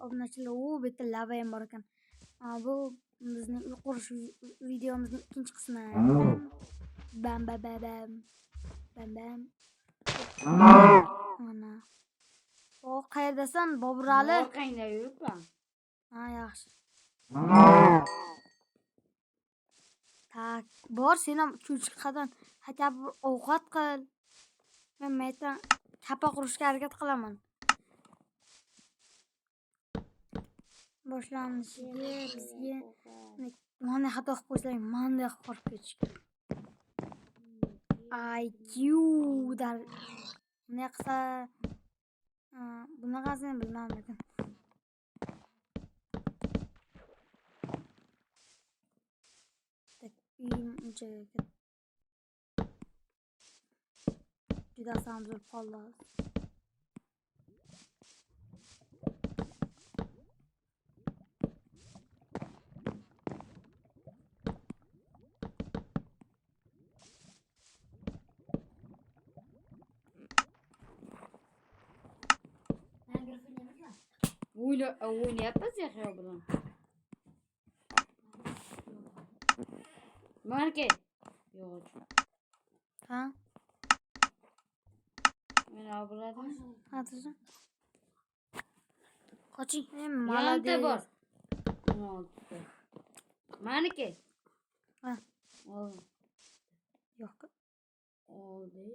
Obunachilar, bitta lava ham bor ekan. Bu bizning uy qurish videomizning ikkinchi qismi. Bam bam bam bam. Bam bam. Mana. O qayerdasan, Boburali? Orqangda yuribman. Ha, yaxshi. Tak, bor, sen ham cho'chqadan hatto bir ovqat qil. Men maytan kapa qurishga harakat qilaman. Boshlanishiga bizga mana xato qilib qo'ysang, manda qilib ketishgan. IQ dar ne qilsa bunaqasini bilmam lekin. Unchaga juda samzul qoldi. O'ynayapmiz Yahyo bilan. Marke. Yo'q. Ha? Men avladim. Hozir. Qoching. Malade bor. 16. Maniki. Ha. Oldim. Yo'q. Oldim.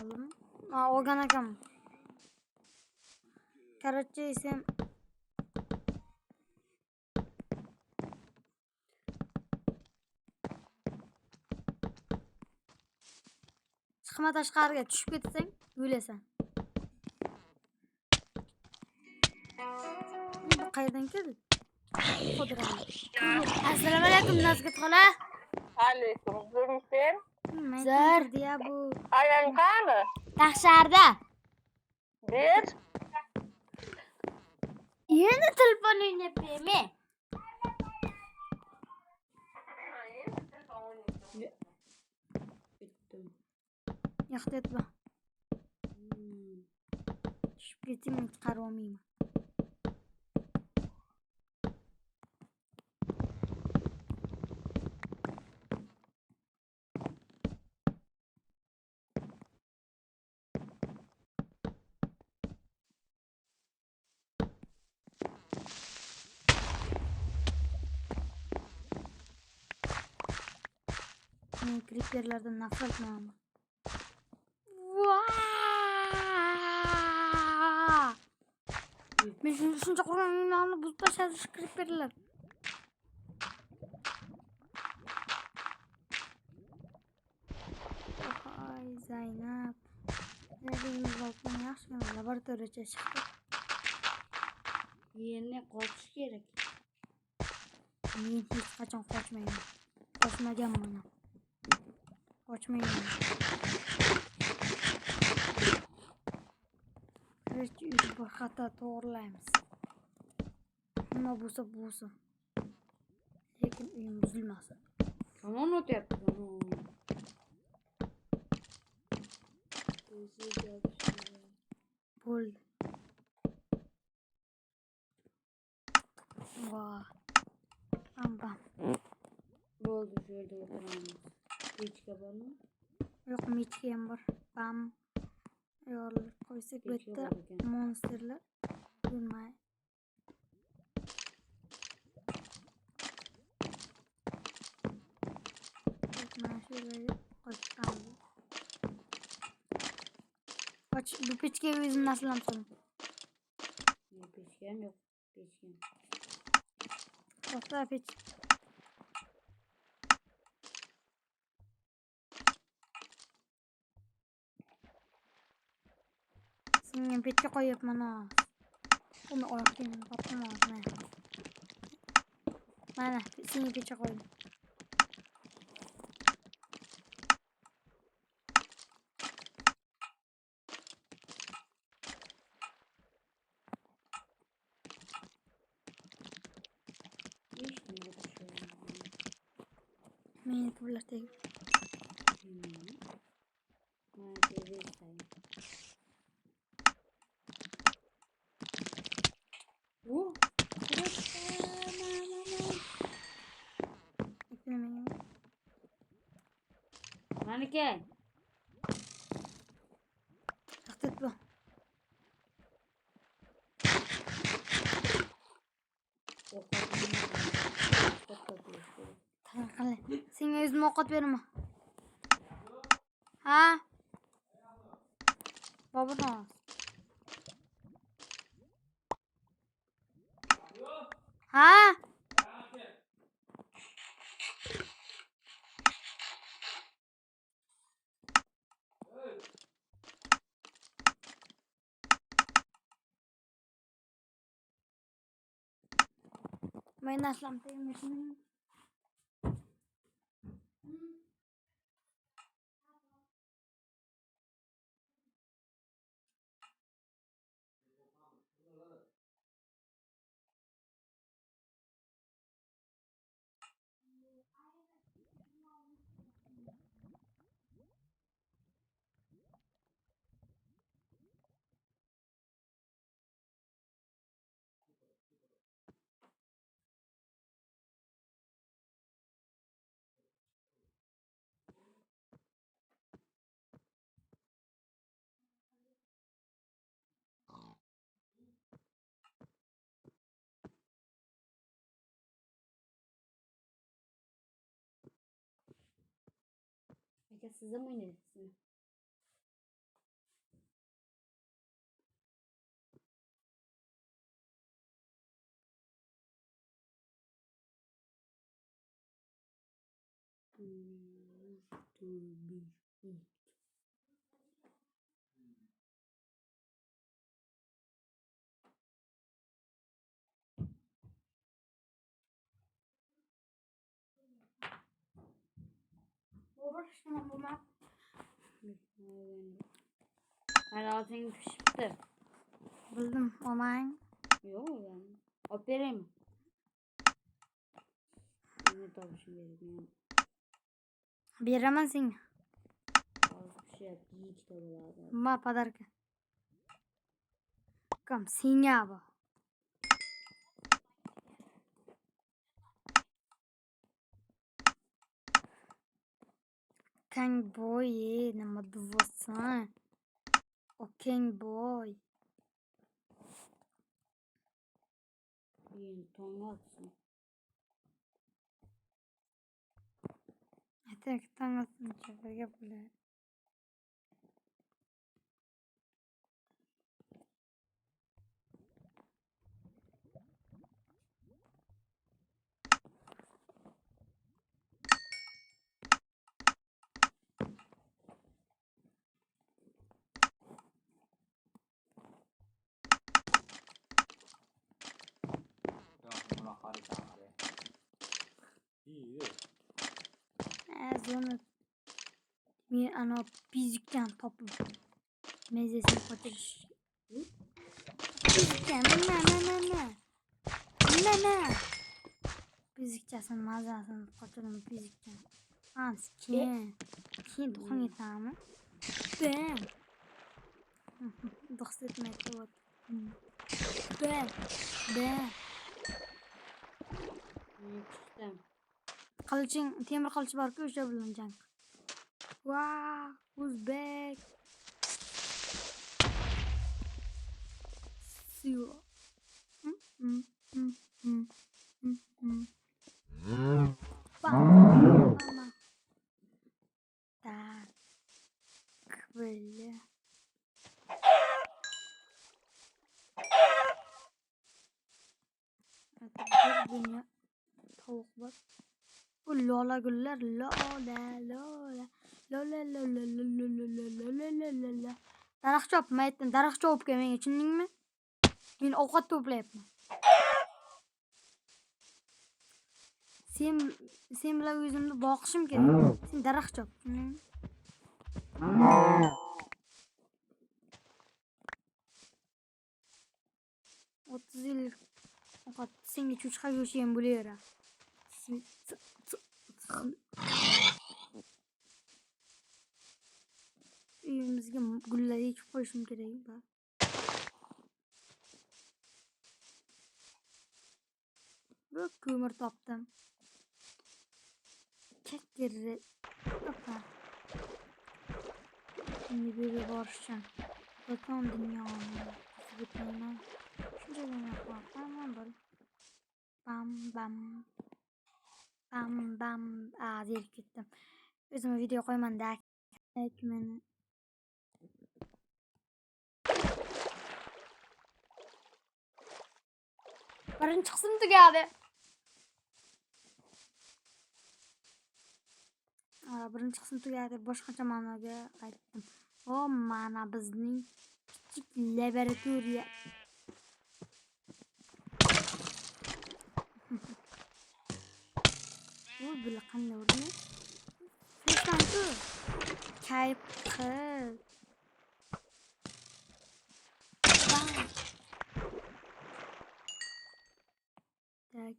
Oldim. Olgan ekan. Короче, sen chiqma tashqariga tushib ketsang, o'lasan. Bu qayerdan keldi? Assalomu alaykum, Nazgut xola. Alaykum. Zulmsen. Zar dia bu. Ayam qani? Taqsharda. Ber. Endi telefoningni berme. Yo'q etma. Tushib ketsang, chiqarib olmayman. Men creeperlardan nafrat qilaman. Men shuncha qurilmalarni buzib tashladi shu creeperlar. Ay Zaynab. Nereye balkon yaxshigina laboratoriyaga chiqdi. Yerni qochish kerak. Men hech qachon qochmayman. Qochmaganman. Qochmayman. Kirishchi uyni bir xato to'g'rilaymiz. Nima bo'lsa bo'lsin. Lekin uyim buzilmasin. Kamon o'tyapti. Bo'ldi. Voh. Bam. Bo'ldi, shu yerda o'tiramiz. Pechka bormi? Yo'q, mechka ham bor. Bam. Yorib qo'ysak bitta monsterlar yurmay. Mana shu yerga qo'yamiz. Qoch, bu pechkaga o'zim naslam so'radim. Pechka ham yo'q. Pechka. To'xta, pech. Senga pechka qo'yapman. Uni oyoqdan topdim. Mana, senga pechka qo'ydim. Meni turlashdagi. Bu. Manike. Tahdit bu. Tamam, senga o'zim ovqat beraman. Ha? Bobur. Ha? Men aslan tegmishim. Aka siz ham o'ynaysizmi? Bobur ishni bo'lma. Hala altın pişipti. Bildim, olmang. Yok yani. Operayım. Ne tavşan vereyim. Beraman senga. Az bir şey yap. İyi kitabı lazım. Ma podarka. Kam senga bu. Kang boy, nima deyapsan? O Kang boy. Bir tonga atsın. Aytek tangasın çakarga bular. Buna harika abi. İyi. Zonu. Bir ana bizikten topu. Mezesini koymuş. Bizikten ne? Bizikçasın mazasını koymuş bizikten. Hans kim? Kim dokun yetamı? Ben. Dokset metre. Ben. Çıktım. Kılıçın, temir kılıç var ki öyle bulunacak. Wow, who's back? Zero. Bam. Tak. Böyle. Bir dünya tavuk var. Bu lola güller lola. Daraxt chopma aytdim. Daraxt chopib kelmang, tushundingmi? Men ovqat to'playapman. Sen bilan o'zimni boqishim kerak. Sen daraxt chop, tushundingmi? 30 yillik ovqat senga cho'chqa go'shti ham bo'laveradi. Uyimizga gullar ekib qo'yishim kerak. Bir ko'mir topdim. Chakirri. Opa. Şimdi böyle borçcan. Batan dünyamı. Bitmeymen. Şurada ne yapalım? Aman böyle. Bam bam. Bam bam. Aa zerk ettim. Özüme video koyman da. Ekmeni. Birinchi qism tugadi. Birinchi qism tugadi. Boshqacha ma'noga qaytdim. O mana bizning kichik laboratoriya. Bu bular qanday urdi? Hechqancha kayf qil. Tak.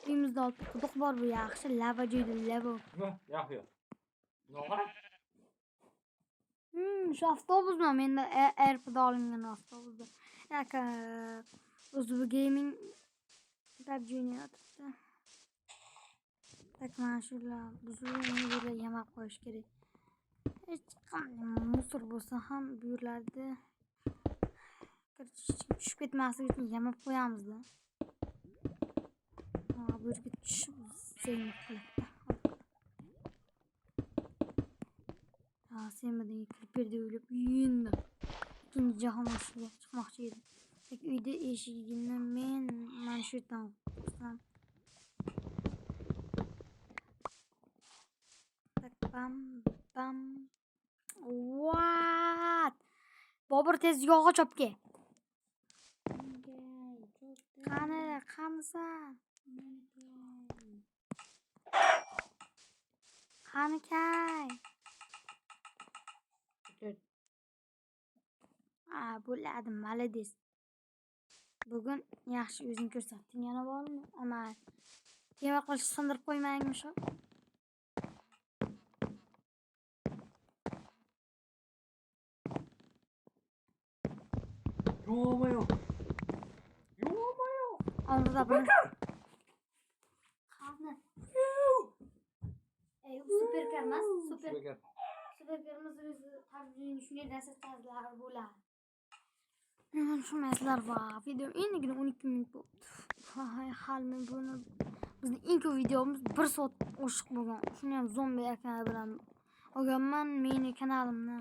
Uyimizda olti quduq bor, bu yaxshi lava joyda lava. Yo'q. Nima? Shu avtobusmi? Menda AirPod olingan avtobusda. Yaka o'zi bu gaming PUBG o'ynayapti. Tak mana shular buzilgan yamak qo'yish kerak. Hech qanday musor bo'lsa ham bu yerlarda tushib ketmasligi uchun yamab qo'yamizda. Bu yerga tushib zaynab qiladi. Sevmediğim kliperde öyle uyuyundu. İkinci Jahon Urushuga chiqmoqchi edim. Tak uyda eshigini men mana shu yerdan qilsam. Tak bam bam. What? Bobur tez yog'och olib kel. Qanisan? Qani kay? Bo'ladi, malades. Bugun yaxshi o'zing ko'rsatding, yana bormi? Amal. Tema qilish sindirib qo'ymangmi shu? Yo'q. Omrida buni. Qani? Superkar emas, superkarimiz o'zi tarjimani shunday narsa tazlari bo'ladi. Nima tushunmaysizlar va video endigina 12 minut bo'ldi. Hali men buni bizning eng ko'p videomiz 1 soat oshiq bo'lgan. Shuni ham zombi aka bilan olganman. Meni kanalimni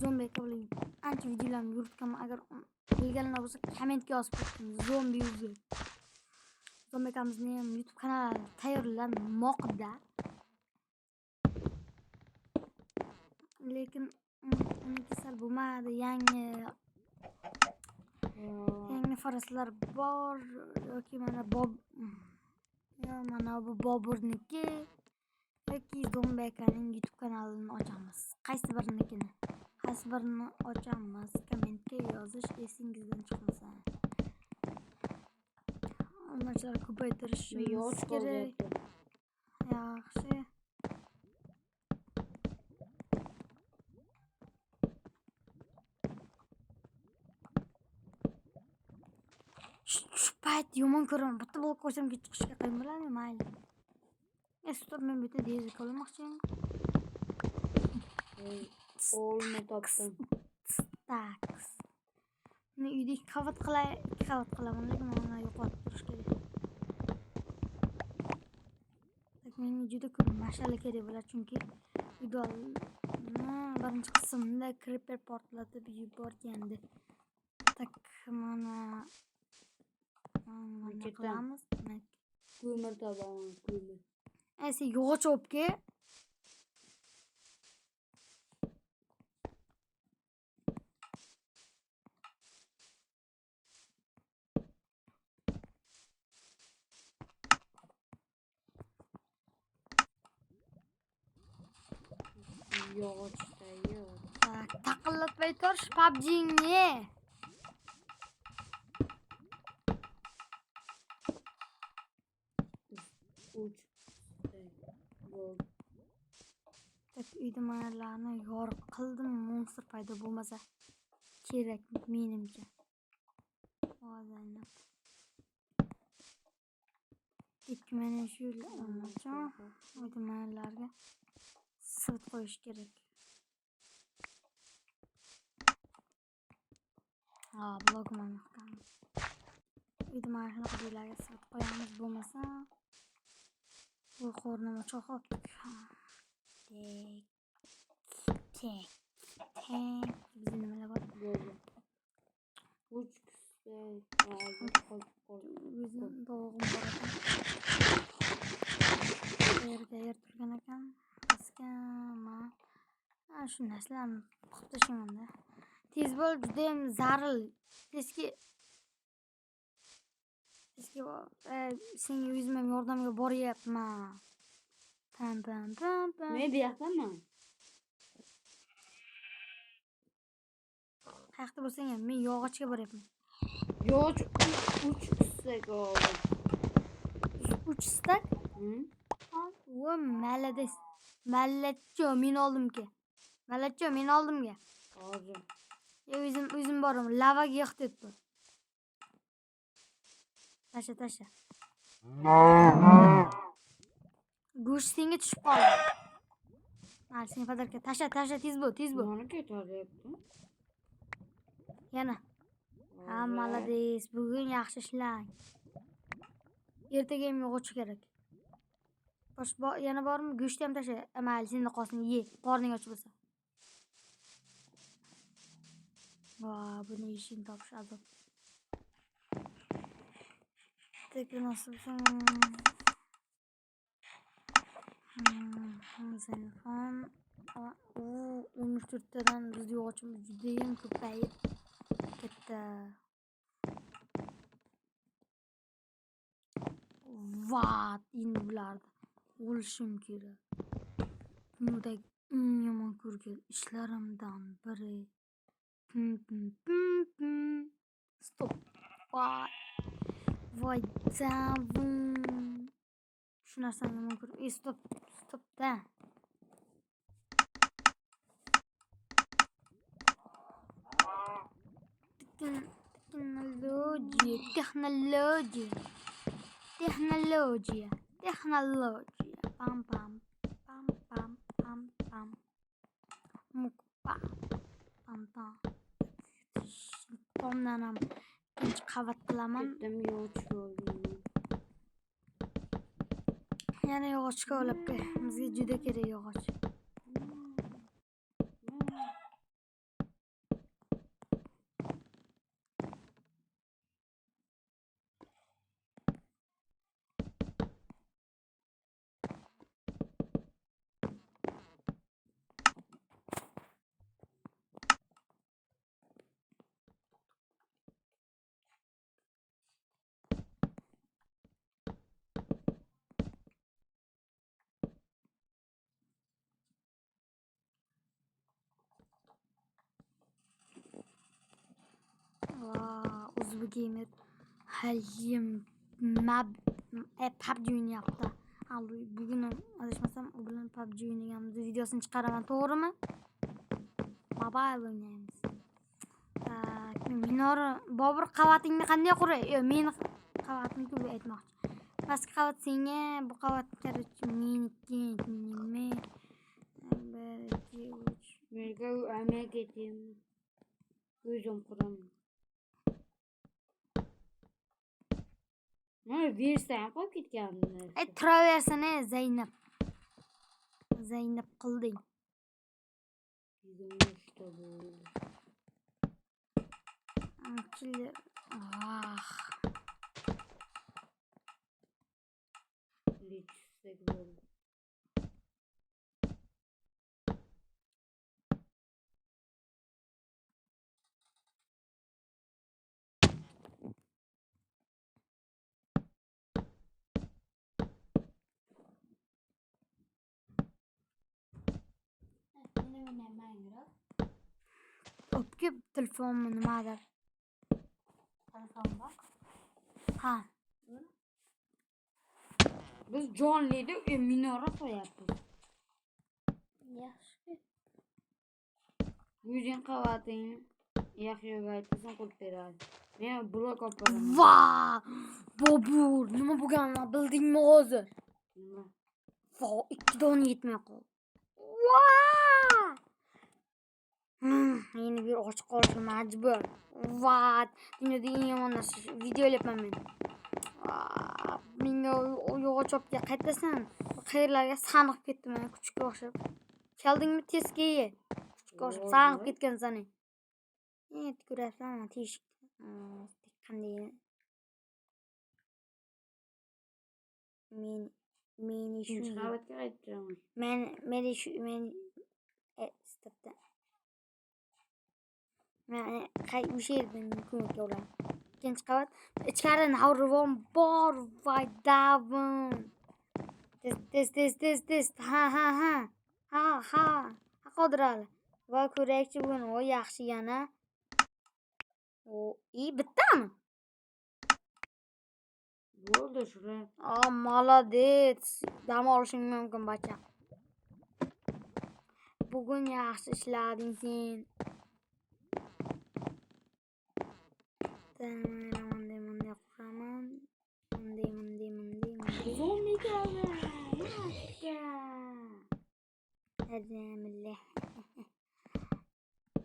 zombi aka bilan ancha videolarni yuritganman. Agar bilganlar bo'lsa kommentga yozib qo'ying. Zombi yuzi. Zombi akamizning ham YouTube kanali tayyorlanmoqda. Lekin uniki sal bo'lmadi. Yangi faraslar bor yoki mana mana bu Boburniki yoki Zombi akaning YouTube kanalini ochamiz. Qaysi birinikini? Qaysi birini ochamiz? Kommentga yozish esingizdan chiqmasa. Onachilar ko'paytirishimiz kerak. Yaxshi. Shu payt yomon ko'raman. Bitta blok qo'ysam chiqishga qiyin bo'ladi, mayli. Stop, men bu yerda dezak olmoqchiman. Olma topdim. Staks. Buni uyda 2 qavat qilaman, lekin uni yo'qotib turish kerak. Menga juda ko'p mash'ala kerak bo'ladi, chunki videoni birinchi qismda creeper portlatib yuborgandi. Tak mana qilamiz. Ko'mir topaman, ko'mir. Sen yog'och olib kel. Yog'ochda yo'q. Taqillatmay tur PUBG'ni. Uyda maylarni yoriq qildim, monster paydo bo'lmasa kerak menimcha. Hozir Dedik mana shu uydirmalarga sivit qo'yish kerak. Blogman yoqqan. Uydirmalarga qadrlarga sivit qo'yamiz bo'lmasa bu qo'rnimni cho'qib tek bizni nimalar bor? Uch O'zim dog'im bor ekan. Yerga yer turgan ekan. Paskama. Shu narsalarni qilib tashlayman-da. Tez bo'l, juda ham zaril. Tezki senga o'zim ham yordamga boryapman. Pam. Men bu yoqdaman. Qayerda bo'lsang ham men yog'ochga boryapman. Yog'och 3 stak oldim. 3 stak? Voy malades. Mallatcho men oldimga. Hozir. O'zim boraman. Lavaga ehtiyot bor. Tasha. Go'sht senga tushib qoldi. Mana sen fadarka tasha tez bo'l. Mana ketaryapti. Yana. Ha, malades. Bugun yaxshi ishlang. Ertaga ham yog'och kerak. Yana bormi? Go'shtni ham tasha. Amal senda qolsin, ye. Qorning och bo'lsa. Buni yeyishing topish azob. Nasılsın? Telefon. 14tadan biz yog'ochimiz juda ham ko'payib ketdi. Endi bularni o'lishim kerak. Dunyodagi eng yomon ko'rgan ishlarimdan biri. Stop. Voy zavun. Shu narsani yomon ko'rib. Stop-da. Texnologiya. Pam. Mukba. Pam. Tomdan ham ikkinchi qavat qilaman. Ketdim yog'och oldim. Yana yog'ochga olib kel. Bizga juda kerak yog'och. Uzbu gamer halim PUBG o'ynayapti. Bugun adashmasam u bilan PUBG o'ynaganmiz. Videosini chiqaraman, to'g'rimi? Mobile o'ynaymiz. Minora Bobur qavatingni qanday quray? Meni qavatim ku aytmoqchi. Pastki qavat senga, bu qavat qarchi meniki. Nima? 1 2 3. Menga amel ketim. O'zim quraman. Mana versam qolib ketganini. Turaversana Zaynab qilding. O'pka telefonmi nimadir? Telefon bor. Ha. Biz jonlida minora qo'yapmiz. Yaxshi. O'zing qavating yaxshi aytsan qo'yib beradi. Men blok olib boraman. Va! Bobur, nima bo'lganini bildingmi hozir? Nima? Va, 2 dona yetmay qoldi. Va! Yeni bir ochiq qolishga majbur. Va! Dunyoda eng yomon narsa shu. Video olyapman men. Menga yog'ochopga qaytasan. Qayerlarga saniq ketdim, kuchga o'xshab. Keldingmi tezga ye. Kuchga o'xshab saniq ketgansan. Ko'ryapsanmi teshik. Qanday meni shu qavatga qaytib turaman. meni shu stopda. O'sha yerdan ko'makka ular. Ikkinchi qavat. Ichkaridan havrivon bor. Voy davin. Tez. Ha. Qodir ali. Va ko'raychi buni. O yaxshi yana. Bittami? Bo'ldi shular. Молодец. Dam olishing mumkin bacha. Bugun yaxshi ishlading sen. Bunday quraman. Bunday. Zombi keldi. Adamlar.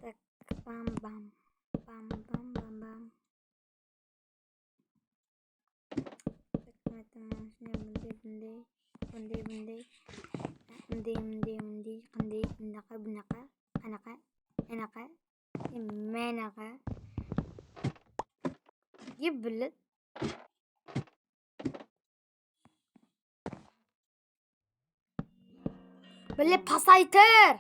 Tak bam. Bunday. Bunaqa. Anaqa. Menaqa. Yibbillet. Bile pasaytır.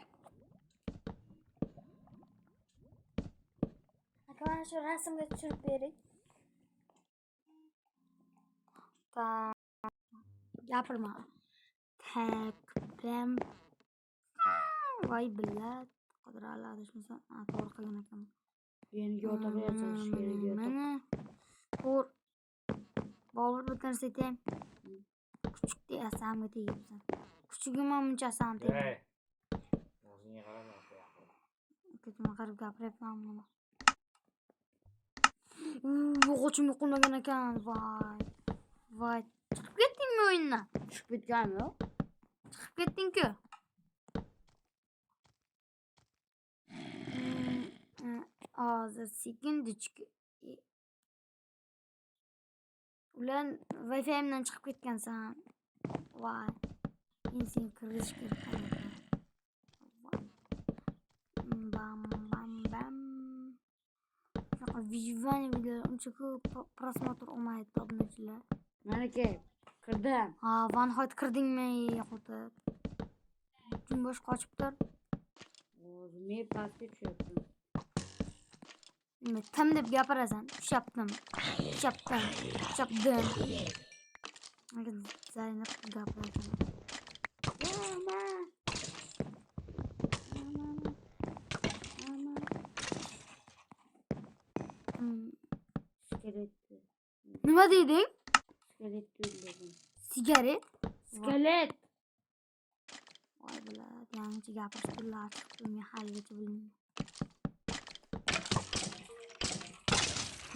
Mana shu rasmga tushirib bering. Gapirma. Takplam. Voy billat. Qodir ali adashmasam, to'g'ri qilgan ekan. Endi yo'talib yo'talish kerak. Mana ko'r. Bobur bir narsa aytayim. Kuchuk deyasamga tegibsan. Kuchugimman munchasam tegib. O'zingga qarama. Ko'zimga qarab gapiryapman buni. Yog'ochimga qo'nmagan ekan. Voy. Chiqib ketdingmi o'yindan? Chiqib ketganmi? Chiqib ketding-ku. Hozir sekin duchki. Ular Wi-Fi'imdan chiqib ketgansan. Voy. Men sen kirish kerak. Bam. Vijvani video uncha ko'p prosmotr olmayapti obunachilar. Mana kel. Kirdim. Van Hoyt kirdingmi? Yo'qotib. Jumbosh qochib tur. Men pastga tushyaptim. Tim deb gapirasan. Tushapdim. Zaynab gapirasan. Skelet. Nima deding? Skelet dedim. Sigaret? Skelet. Voy bilad, yangicha gapirish turlar chiqib men haligacha bilmayman.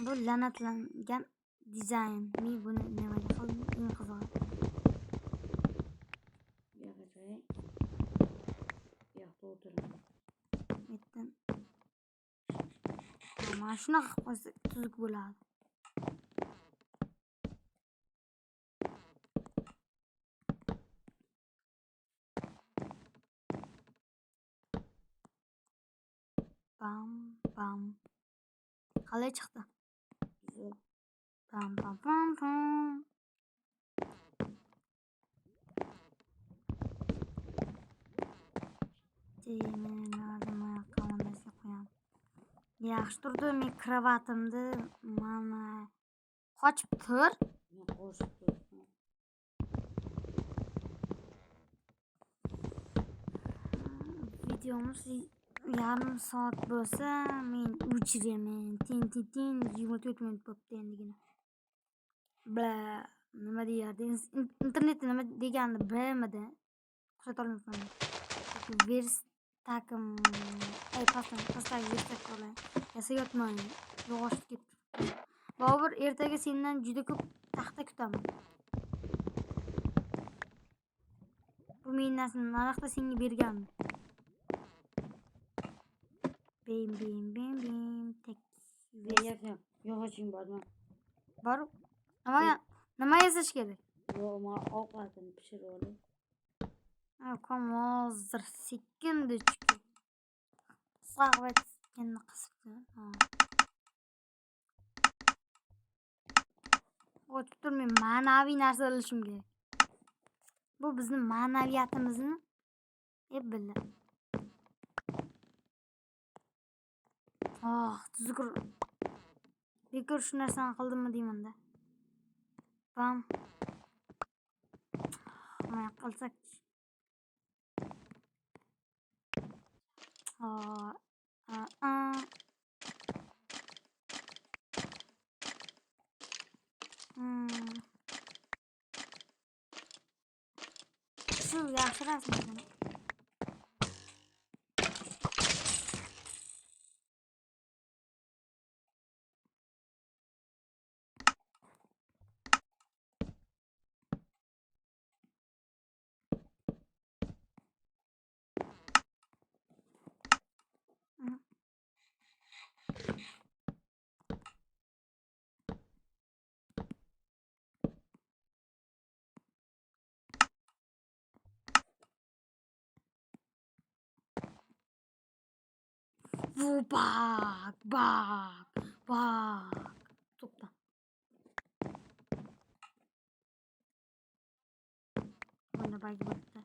Bu la'natlangan dizayn. Men buni nimaga qildim? Eng qizig'i. Yo'qda o'tiraman. Aytdim. Mana shunaqa qilib qo'ysa tuzuk bo'ladi. Bam. Qalay chiqdi? Bam. Yaxshi turdi, men kravatimni mana qochib tur. Men qo'shib turdim. Videomiz yarim soat bo'lsa, men o'chiraman. Tin 24 minut bo'libdi endigina. Bla, nima deyardi? Internetda nima deganini bilmadi. Qo'shitolmayman. Takim pastdagi verstak olay. Yasayotman. Yog'och ketdi. Bobur, ertaga sendan juda ko'p taxta kutaman. Bu mehnatni narxda senga berganman. Bim bim bim bim tek. Yo'q, yog'oching bormi? Bor. Nima yasash kerak? Yo'q, men ovqatini pishirib olay. Kom hozir sekunda chiqib. Sog'vatganni qisibdi. O'tib turmay ma'naviy narsa olishim kerak. Bu bizning ma'naviyatimizni biladi. Tuzukr. Bekor shu narsani qildimmi deymanda. Bam. Nima qilsak? Shu yaxshi rasm. Bak. Topla. Bunda bak burada.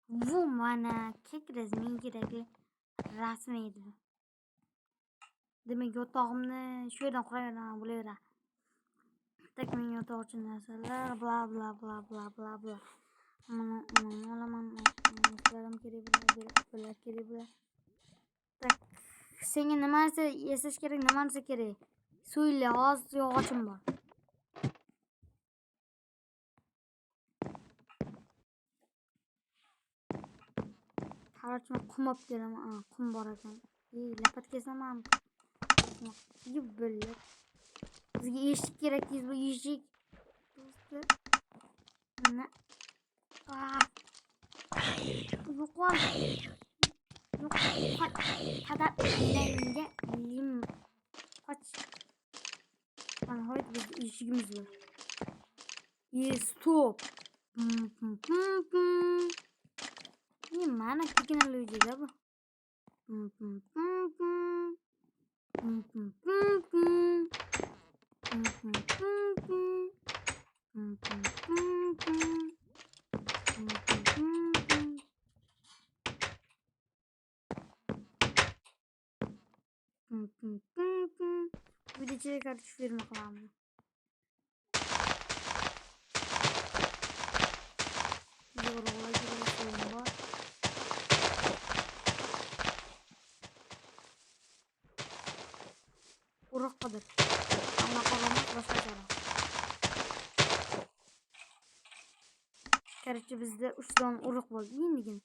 Bu mana kek resmi kerakli rasm edi. Demak, yotog'imni shu yerdan quraverman, bo'laveradi. Tak men yotog' uchun narsalar bla bla bla bla bla bla. Mana olaman. Ishlarim kerak bular kerak bular. Tak. Senga nima narsa yasash kerak, nima narsa kerak? So'yla, hozir yog'ochim bor. Qarorchim qum olib kelaman. Qum bor ekan. Lapat kesaman. Yubilib. Bizga eshik kerak, bu eshik. Mana. Yo'qman. Yo'q. Kadar menga lim. Qoch. Mana hoyt biz eshigimiz bor. Stop. Mana teknologiya bu. Videoga kartu firma qilamiz. Urug' qidir. Alloh qo'rg'onmas boshqa chora. Короче, bizda 3 dona urug' bo'ldi. Endigina.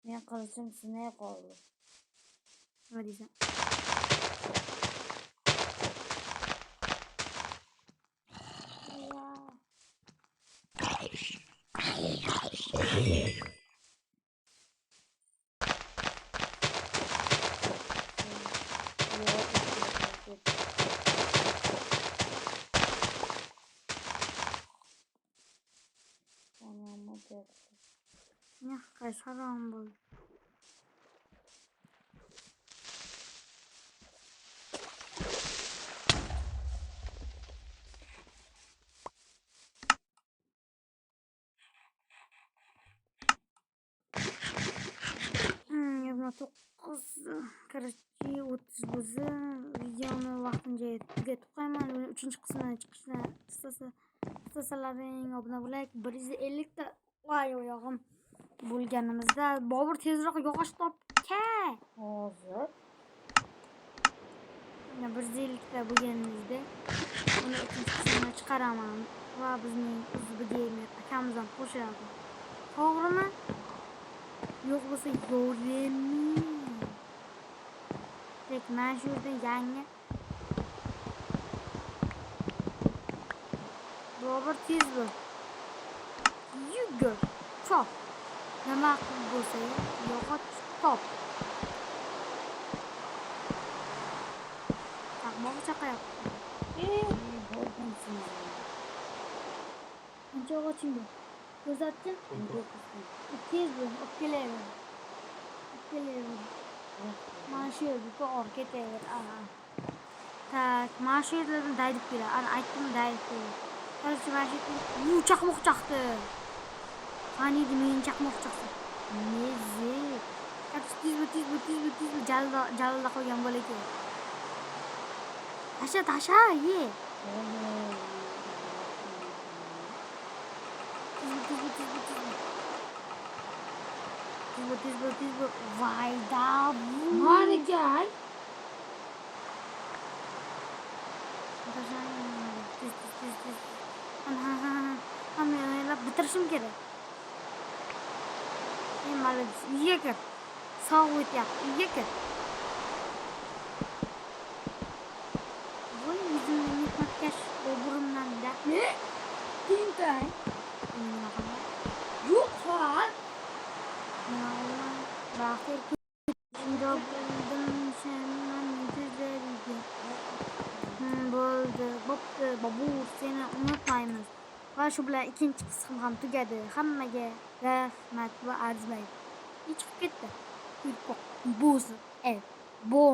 Men qilishim sinay qoldi. Nima deysan? Ya, qaysi harom bo'ldi? Короче, 30 bo'lsa, videoni vaqtincha tugatib qo'yaman. 3-qismini chiqishni istasalaring obuna bo'ling. 150 ta voy oyog'im bo'lganimizda Bobur tezroq yog'och topka. Hozir 150 ta bo'lganimizda uni 3-qismini chiqaraman va bizning gamer akamizdan qo'shiladi. To'g'rimi? Yo'q bo'lsa yo'lini. Tek mana shu yerda yangi Robert tez bo'l. Yugur. Chop. Nima qilib bo'lsa yo'qot top. Chaqmoq chaqayapti. Bo'lgansin. Qancha og'aching bor? Ko'rsatchi. Tez bo'l, olib kelaver. Olib kelaver. Mana shu yerga to'g'ri ketaver. Tak, mana shu yerlardan daydib keladi. Ana aytdim daydib keladi. Qarchi mana shu yerda chaqmoq chaqdi. Qaniydi meni chaqmoq chaqdi. Nezi. Qarchi tez bo'l. Jalilda qolgan bola ekan. Tasha, ye. Tez bo'l. Voy da. Mana gel. Tez. Hamma bitirishim kerak. Молодец. Uyga kir. Sovuq o'tyapti. Uyga kir. Voy, o'zimni mehnatkash o'g'rimdan-da. Ne? Tintay. Nima qildi? Yo'q hal. Allah. Baxir bildim sendan tezlariga. Bo'ldi. Bo'pti. Babu, seni unutmaymiz. Va shu bilan ikkinchi qism ham tugadi. Hammaga rahmat va arzmaydi. Chiqib ketdi. Bo'zi. Bom.